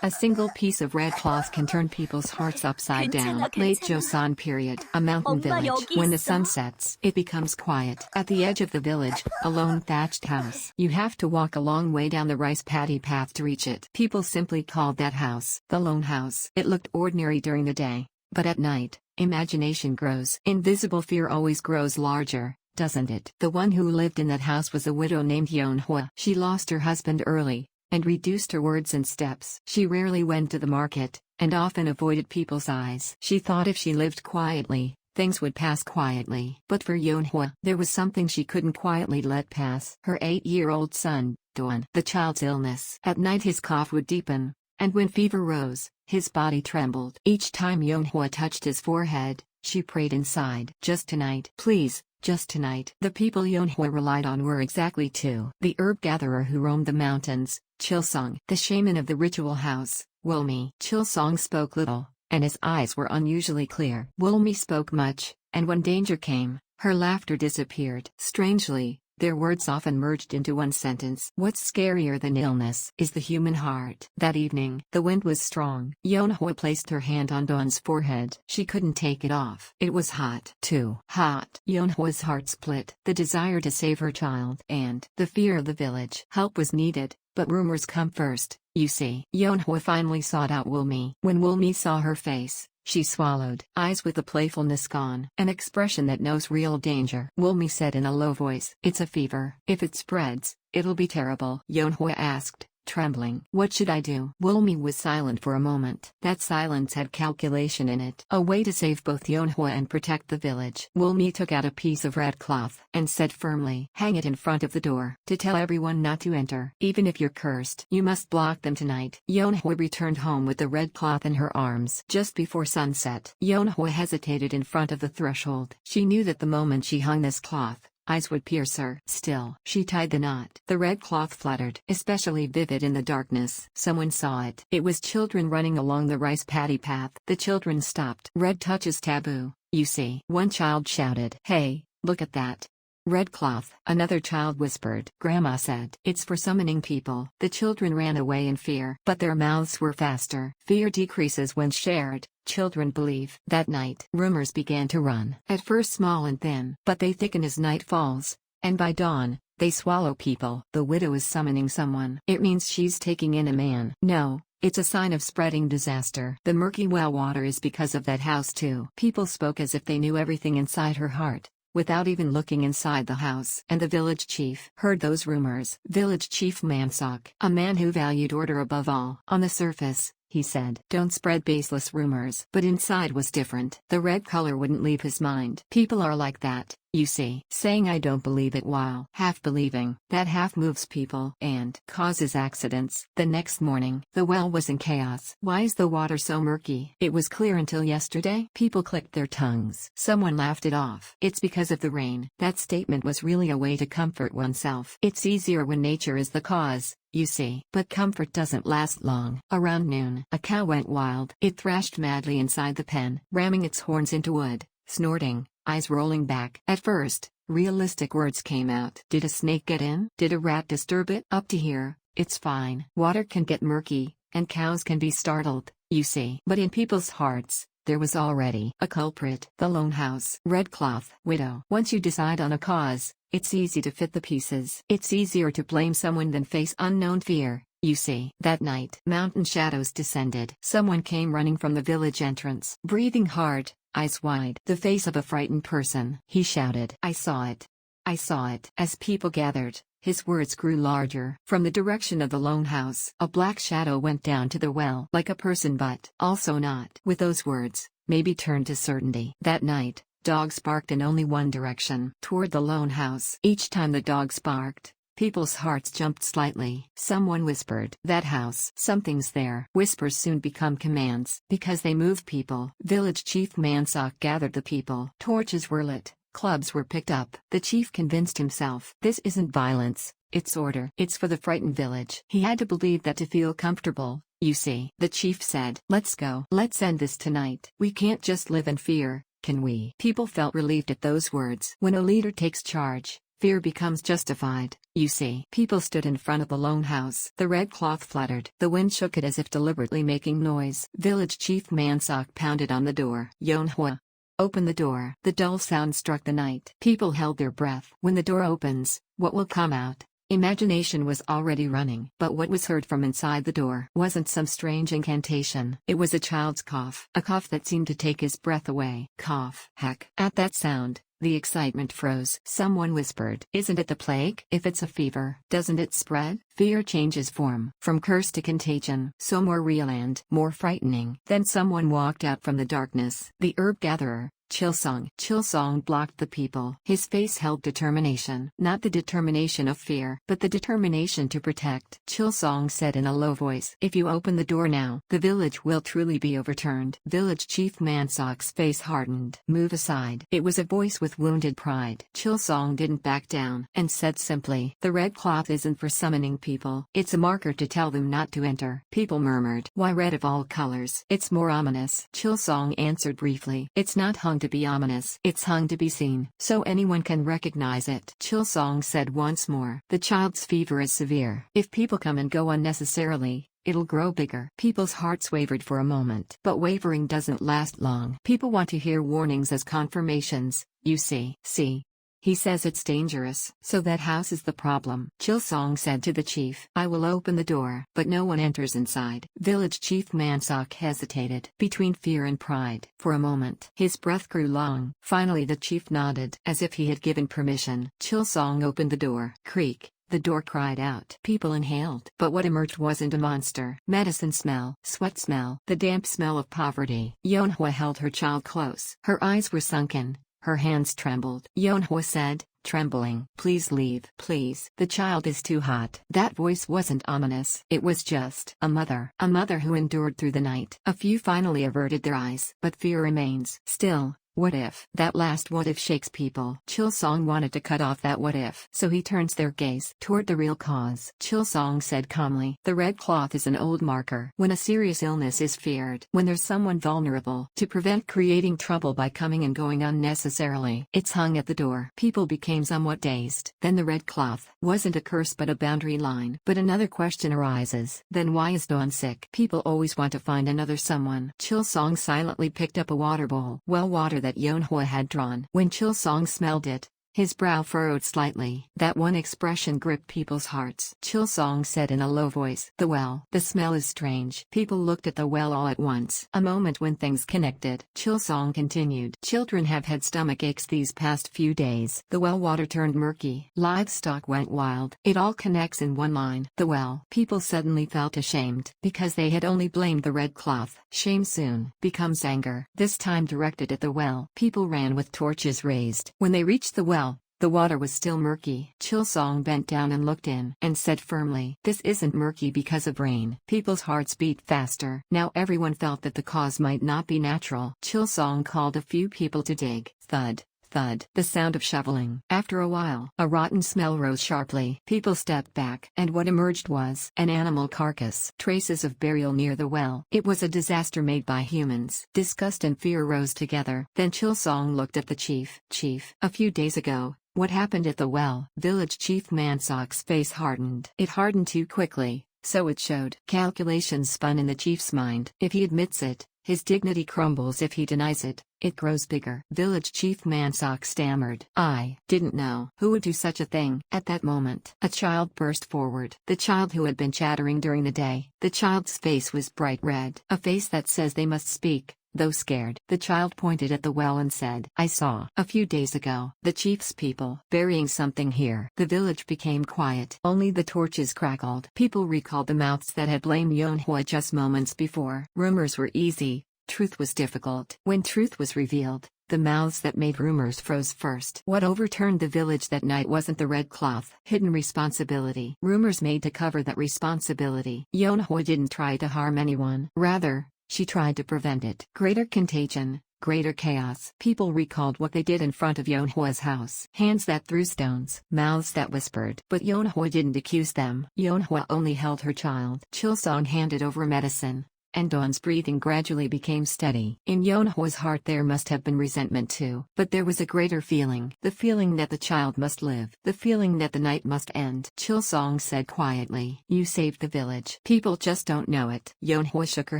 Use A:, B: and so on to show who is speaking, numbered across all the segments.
A: A single piece of red cloth can turn people's hearts upside down.
B: 괜찮아,
A: Late
B: 괜찮아.
A: Joseon period. A mountain
B: 엄마
A: village.
B: 여기
A: When the
B: 있어?
A: sun sets, it becomes quiet. At the edge of the village, a lone thatched house. You have to walk a long way down the rice paddy path to reach it. People simply called that house the lone house. It looked ordinary during the day, but at night, imagination grows. Invisible fear always grows larger, doesn't it? The one who lived in that house was a widow named Yeonhwa. She lost her husband early, and reduced her words and steps. She rarely went to the market, and often avoided people's eyes. She thought if she lived quietly, things would pass quietly. But for Yeonhwa, there was something she couldn't quietly let pass. Her 8-year-old son, Dawn. The child's illness. At night his cough would deepen, and when fever rose, his body trembled. Each time Yeonhwa touched his forehead, she prayed inside. Just tonight. Please. Just tonight. The people Yeonhwa relied on were exactly two. The herb gatherer who roamed the mountains, Chilsong. The shaman of the ritual house, Wulmi. Chilsong spoke little, and his eyes were unusually clear. Wulmi spoke much, and when danger came, her laughter disappeared. Strangely, their words often merged into one sentence. What's scarier than illness is the human heart. That evening, the wind was strong. Yeonhwa placed her hand on Dawn's forehead. She couldn't take it off. It was hot. Too hot. Yeonhwa's heart split. The desire to save her child and the fear of the village. Help was needed, but rumors come first, you see. Yeonhwa finally sought out Wulmi. When Wulmi saw her face, she swallowed. Eyes with the playfulness gone. An expression that knows real danger. Wulmi said in a low voice, "It's a fever. If it spreads, it'll be terrible." Yeonhwa asked, trembling, "What should I do?" Wulmi was silent for a moment. That silence had calculation in it. A way to save both Yeonhwa and protect the village. Wulmi took out a piece of red cloth and said firmly, "Hang it in front of the door, to tell everyone not to enter. Even if you're cursed, you must block them tonight." Yeonhwa returned home with the red cloth in her arms. Just before sunset, Yeonhwa hesitated in front of the threshold. She knew that the moment she hung this cloth, eyes would pierce her. Still, she tied the knot. The red cloth fluttered, especially vivid in the darkness. Someone saw it. It was children running along the rice paddy path. The children stopped. "Red touch is taboo, you see." One child shouted, "Hey, look at that. Red cloth." Another child whispered. Grandma said, "It's for summoning people." The children ran away in fear, but their mouths were faster. Fear decreases when shared, children believe. That night, rumors began to run. At first small and thin, but they thicken as night falls, and by dawn, they swallow people. The widow is summoning someone. It means she's taking in a man. No, it's a sign of spreading disaster. The murky well water is because of that house too. People spoke as if they knew everything inside her heart, without even looking inside the house. And the village chief heard those rumors. Village chief Mansok, a man who valued order above all. On the surface, he said, "Don't spread baseless rumors." But inside was different. The red color wouldn't leave his mind. People are like that, you see. Saying I don't believe it while half believing. That half moves people and causes accidents. The next morning, the well was in chaos. Why is the water so murky? It was clear until yesterday. People clicked their tongues. Someone laughed it off. It's because of the rain. That statement was really a way to comfort oneself. It's easier when nature is the cause, you see. But comfort doesn't last long. Around noon, a cow went wild. It thrashed madly inside the pen, ramming its horns into wood, snorting, eyes rolling back. At first, realistic words came out. Did a snake get in? Did a rat disturb it? Up to here, it's fine. Water can get murky, and cows can be startled, you see. But in people's hearts, there was already a culprit. The lone house. Red cloth. Widow. Once you decide on a cause, it's easy to fit the pieces. It's easier to blame someone than face unknown fear, you see. That night, mountain shadows descended. Someone came running from the village entrance. Breathing hard, eyes wide. The face of a frightened person. He shouted, "I saw it. I saw it." As people gathered, his words grew larger. From the direction of the lone house, a black shadow went down to the well. Like a person but also not. With those words, maybe turned to certainty. That night, dogs barked in only one direction, toward the lone house. Each time the dogs barked, people's hearts jumped slightly. Someone whispered, "That house. Something's there." Whispers soon become commands, because they move people. Village chief Mansok gathered the people. Torches were lit. Clubs were picked up. The chief convinced himself, this isn't violence, it's order. It's for the frightened village. He had to believe that to feel comfortable, you see. The chief said, "Let's go. Let's end this tonight. We can't just live in fear, can we?" People felt relieved at those words. When a leader takes charge, Fear becomes justified, you see. People stood in front of the lone house. The red cloth fluttered. The wind shook it as if deliberately making noise. Village Chief Mansock pounded on the door. Yonhua. Open the door. The dull sound struck the night. People held their breath. When the door opens, what will come out? Imagination was already running. But what was heard from inside the door wasn't some strange incantation. It was a child's cough. A cough that seemed to take his breath away. Cough. Heck. At that sound, the excitement froze. Someone whispered, "Isn't it the plague? If it's a fever, doesn't it spread?" Fear changes form, from curse to contagion, so more real and more frightening. Then someone walked out from the darkness. The herb gatherer, Chilsong. Chilsong blocked the people. His face held determination. Not the determination of fear, but the determination to protect. Chilsong said in a low voice, "If you open the door now, the village will truly be overturned." Village Chief Mansock's face hardened. "Move aside." It was a voice with wounded pride. Chilsong didn't back down, and said simply, "The red cloth isn't for summoning people. It's a marker to tell them not to enter." People murmured, "Why red of all colors? It's more ominous." Chilsong answered briefly, "It's not hung to be ominous. It's hung to be seen, so anyone can recognize it." Chilsong said once more, "The child's fever is severe. If people come and go unnecessarily, it'll grow bigger." People's hearts wavered for a moment. But wavering doesn't last long. People want to hear warnings as confirmations, you see. See? He says it's dangerous. So that house is the problem. Chilsong said to the chief, "I will open the door, but no one enters inside." Village Chief Mansock hesitated, between fear and pride. For a moment, his breath grew long. Finally the chief nodded, as if he had given permission. Chilsong opened the door. Creak. The door cried out. People inhaled. But what emerged wasn't a monster. Medicine smell. Sweat smell. The damp smell of poverty. Yonhua held her child close. Her eyes were sunken. Her hands trembled. Yonhua said, trembling, "Please leave. Please. The child is too hot." That voice wasn't ominous. It was just a mother. A mother who endured through the night. A few finally averted their eyes. But fear remains. Still. What if? That last what if shakes people. Chilsong wanted to cut off that what if. So he turns their gaze toward the real cause. Chilsong said calmly, "The red cloth is an old marker. When a serious illness is feared, when there's someone vulnerable, to prevent creating trouble by coming and going unnecessarily, it's hung at the door." People became somewhat dazed. Then the red cloth wasn't a curse but a boundary line. But another question arises. Then why is Dawn sick? People always want to find another someone. Chilsong silently picked up a water bowl. Well, water that Yonhua had drawn. When Chilsong smelled it, his brow furrowed slightly. That one expression gripped people's hearts. Chilsong said in a low voice, "The well." "The smell is strange." People looked at the well all at once. A moment when things connected. Chilsong continued, "Children have had stomach aches these past few days." The well water turned murky. Livestock went wild. It all connects in one line. The well. People suddenly felt ashamed, because they had only blamed the red cloth. Shame soon becomes anger, this time directed at the well. People ran with torches raised. When they reached the well, the water was still murky. Chilsong bent down and looked in, and said firmly, "This isn't murky because of rain." People's hearts beat faster. Now everyone felt that the cause might not be natural. Chilsong called a few people to dig. Thud. Thud. The sound of shoveling. After a while, a rotten smell rose sharply. People stepped back, and what emerged was an animal carcass. Traces of burial near the well. It was a disaster made by humans. Disgust and fear rose together. Then Chilsong looked at the chief. "Chief, a few days ago, what happened at the well?" Village Chief Mansock's face hardened. It hardened too quickly, so it showed. Calculations spun in the chief's mind. If he admits it, his dignity crumbles. If he denies it, it grows bigger. Village Chief Mansock stammered, "I didn't know." Who would do such a thing? At that moment, a child burst forward. The child who had been chattering during the day. The child's face was bright red. A face that says they must speak, though scared. The child pointed at the well and said, "I saw, a few days ago, the chief's people burying something here." The village became quiet. Only the torches crackled. People recalled the mouths that had blamed Yonhua just moments before. Rumors were easy. Truth was difficult. When truth was revealed, the mouths that made rumors froze first. What overturned the village that night wasn't the red cloth. Hidden responsibility. Rumors made to cover that responsibility. Yonhua didn't try to harm anyone. Rather, she tried to prevent it. Greater contagion. Greater chaos. People recalled what they did in front of Yonhua's house. Hands that threw stones. Mouths that whispered. But Yonhua didn't accuse them. Yonhua only held her child. Chilsong handed over medicine. and Dawn's breathing gradually became steady. In Yonhwa's heart there must have been resentment too, but there was a greater feeling. The feeling that the child must live. The feeling that the night must end. Chilsong said quietly, "You saved the village. People just don't know it." Yonhwa shook her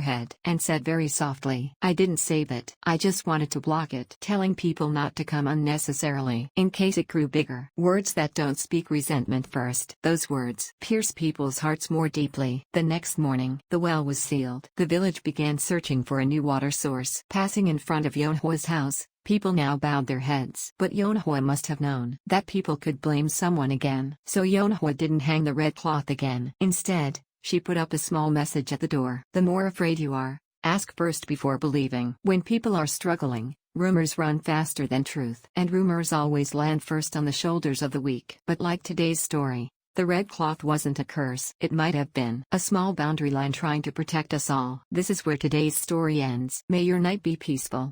A: head and said very softly, "I didn't save it. I just wanted to block it, telling people not to come unnecessarily, in case it grew bigger." Words that don't speak resentment first. Those words pierce people's hearts more deeply. The next morning, the well was sealed. The village began searching for a new water source. Passing in front of Yonhwa's house, people now bowed their heads. But Yonhwa must have known that people could blame someone again. So Yonhwa didn't hang the red cloth again. Instead, she put up a small message at the door. "The more afraid you are, ask first before believing." When people are struggling, rumors run faster than truth. And rumors always land first on the shoulders of the weak. But like today's story, the red cloth wasn't a curse. It might have been a small boundary line trying to protect us all. This is where today's story ends. May your night be peaceful.